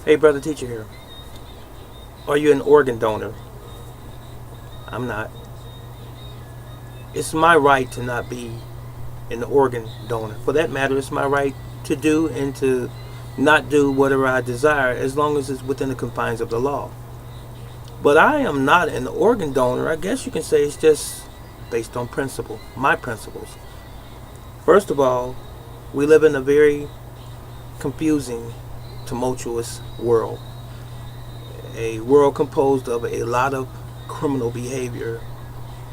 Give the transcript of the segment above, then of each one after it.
Hey, brother teacher here. Are you an organ donor? I'm not. It's my right to not be an organ donor. For that matter, it's my right to do and to not do whatever I desire as long as it's within the confines of the law. But I am not an organ donor. I guess you can say it's just based on principle, my principles. First of all, we live in a very confusing, tumultuous world. A world composed of a lot of criminal behavior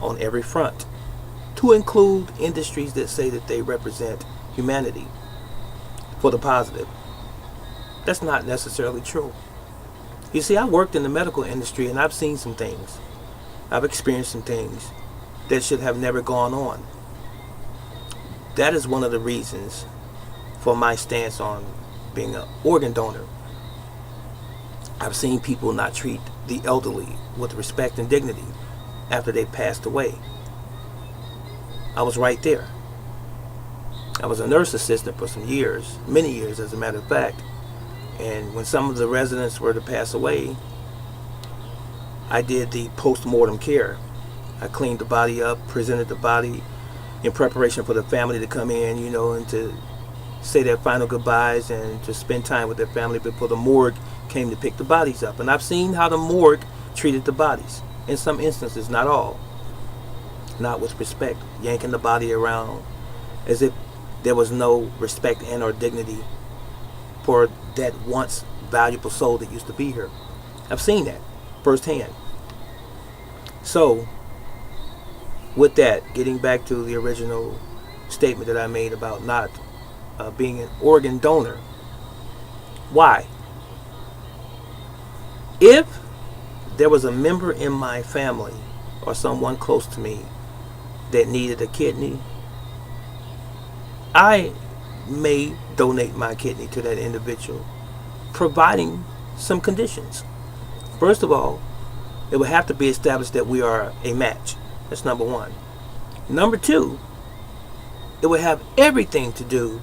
on every front, to include industries that say that they represent humanity for the positive. That's not necessarily true. You see, I worked in the medical industry and I've seen some things. I've experienced some things that should have never gone on. That is one of the reasons for my stance on being an organ donor. I've seen people not treat the elderly with respect and dignity after they passed away. I was right there. I was a nurse assistant for some years, many years as a matter of fact. And when some of the residents were to pass away, I did the post-mortem care. I cleaned the body up, presented the body in preparation for the family to come in, and to say their final goodbyes and to spend time with their family before the morgue came to pick the bodies up. And I've seen how the morgue treated the bodies. In some instances, not all. Not with respect. Yanking the body around as if there was no respect and or dignity for that once valuable soul that used to be here. I've seen that firsthand. So, with that, getting back to the original statement that I made about not being an organ donor. Why? If there was a member in my family or someone close to me that needed a kidney, I may donate my kidney to that individual, providing some conditions. First of all, it would have to be established that we are a match. That's number one. Number two, it would have everything to do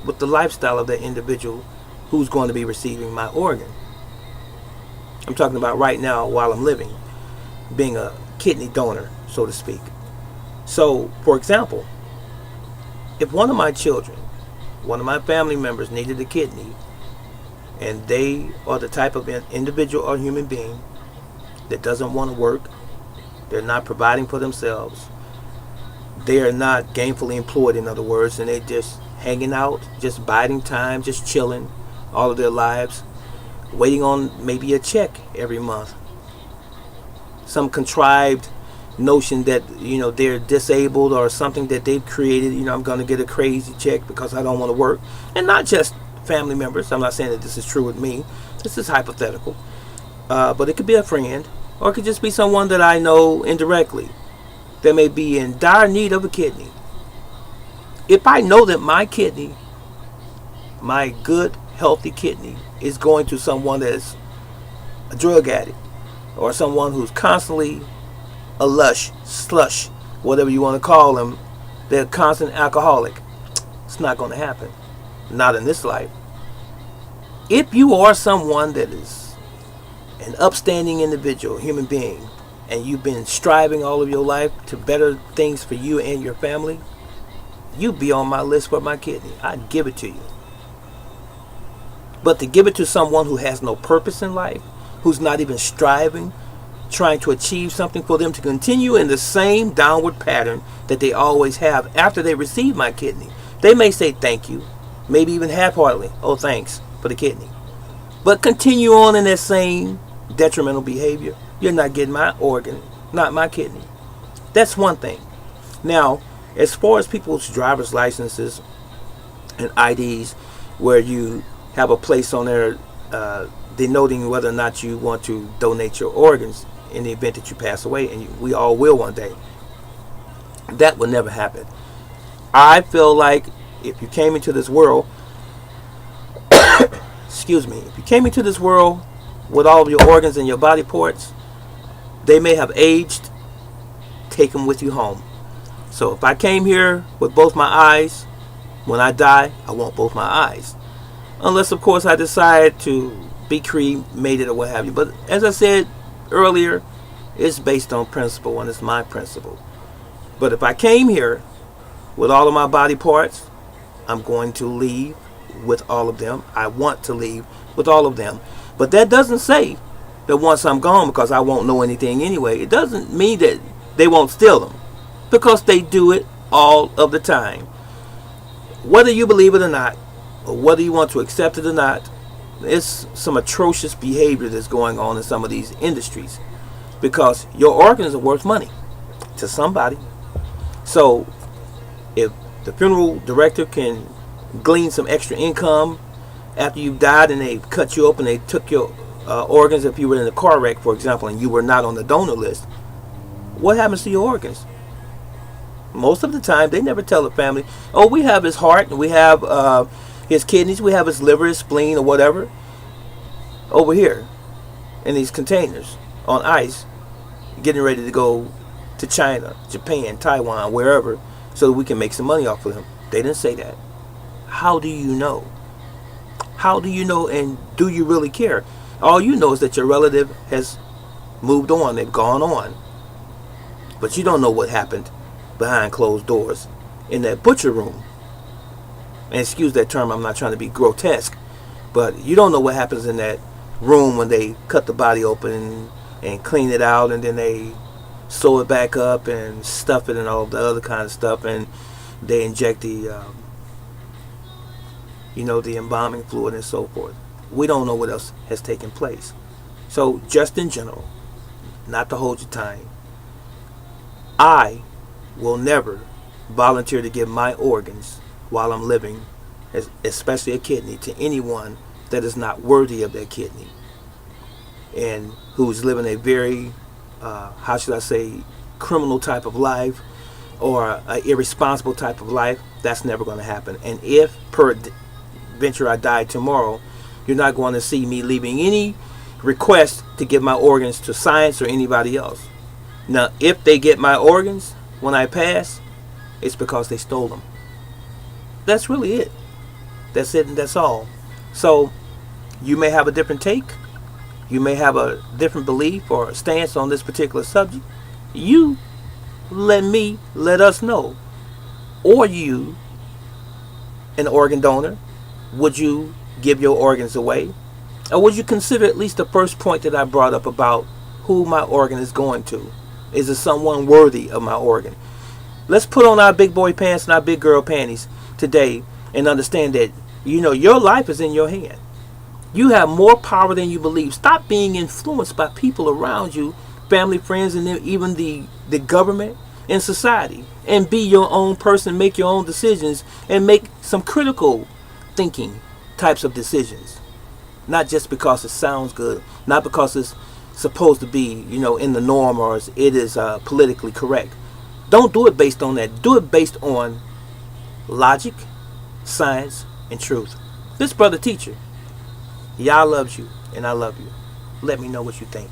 with the lifestyle of that individual who's going to be receiving my organ. I'm talking about right now while I'm living, being a kidney donor, so to speak. So, for example, if one of my children, one of my family members needed a kidney, and they are the type of individual or human being that doesn't want to work, they're not providing for themselves, they are not gainfully employed, in other words, and they're just hanging out, just biding time, just chilling all of their lives, waiting on maybe a check every month. Some contrived notion that they're disabled or something that they've created. I'm going to get a crazy check because I don't want to work. And not just family members. I'm not saying that this is true with me. This is hypothetical. But it could be a friend, or it could just be someone that I know indirectly that may be in dire need of a kidney. If I know that my kidney, my good, healthy kidney, is going to someone that's a drug addict or someone who's constantly a slush, whatever you want to call them, they're a constant alcoholic, it's not going to happen. Not in this life. If you are someone that is an upstanding individual, human being, and you've been striving all of your life to better things for you and your family, you'd be on my list for my kidney. I'd give it to you. But to give it to someone who has no purpose in life, who's not even striving, trying to achieve something for them to continue in the same downward pattern that they always have after they receive my kidney. They may say thank you, maybe even half-heartedly, oh thanks for the kidney, but continue on in that same detrimental behavior. You're not getting my organ, not my kidney. That's one thing. Now, as far as people's driver's licenses and IDs, where you have a place on there denoting whether or not you want to donate your organs in the event that you pass away, and we all will one day, that will never happen. I feel like if you came into this world, excuse me, if you came into this world with all of your organs and your body parts, they may have aged, take them with you home. So if I came here with both my eyes, when I die, I want both my eyes. Unless, of course, I decide to be cremated or what have you. But as I said earlier, it's based on principle, and it's my principle. But if I came here with all of my body parts, I'm going to leave with all of them. I want to leave with all of them. But that doesn't say that once I'm gone, because I won't know anything anyway, it doesn't mean that they won't steal them, because they do it all of the time. Whether you believe it or not, or whether you want to accept it or not, it's some atrocious behavior that's going on in some of these industries, because your organs are worth money to somebody. So if the funeral director can glean some extra income after you've died, and they cut you open, they took your organs, if you were in a car wreck, for example, and you were not on the donor list, what happens to your organs? Most of the time, they never tell the family, oh, we have his heart, and we have his kidneys, we have his liver, his spleen, or whatever, over here in these containers on ice, getting ready to go to China, Japan, Taiwan, wherever, so that we can make some money off of them. They didn't say that. How do you know? How do you know, and do you really care? All you know is that your relative has moved on, they've gone on. But you don't know what happened behind closed doors in that butcher room. And excuse that term, I'm not trying to be grotesque, but you don't know what happens in that room when they cut the body open and clean it out, and then they sew it back up and stuff it and all the other kind of stuff, and they inject the the embalming fluid and so forth. We don't know what else has taken place. So just in general, not to hold your time, I will never volunteer to give my organs while I'm living, especially a kidney, to anyone that is not worthy of their kidney and who's living a very, how should I say, criminal type of life, or an irresponsible type of life. That's never going to happen. And if peradventure I die tomorrow, you're not going to see me leaving any request to give my organs to science or anybody else. Now, if they get my organs when I pass, it's because they stole them. That's really it. That's it, and that's all. So you may have a different take. You may have a different belief or stance on this particular subject. You let us know. Or you, an organ donor, would you give your organs away? Or would you consider at least the first point that I brought up about who my organ is going to? Is it someone worthy of my organ? Let's put on our big boy pants and our big girl panties today and understand that, your life is in your hand. You have more power than you believe. Stop being influenced by people around you, family, friends, and even the government and society. And be your own person, make your own decisions, and make some critical thinking types of decisions. Not just because it sounds good, not because it's supposed to be, in the norm, or it is politically correct. Don't do it based on that. Do it based on logic, science, and truth. This brother teacher, Yah loves you, and I love you. Let me know what you think.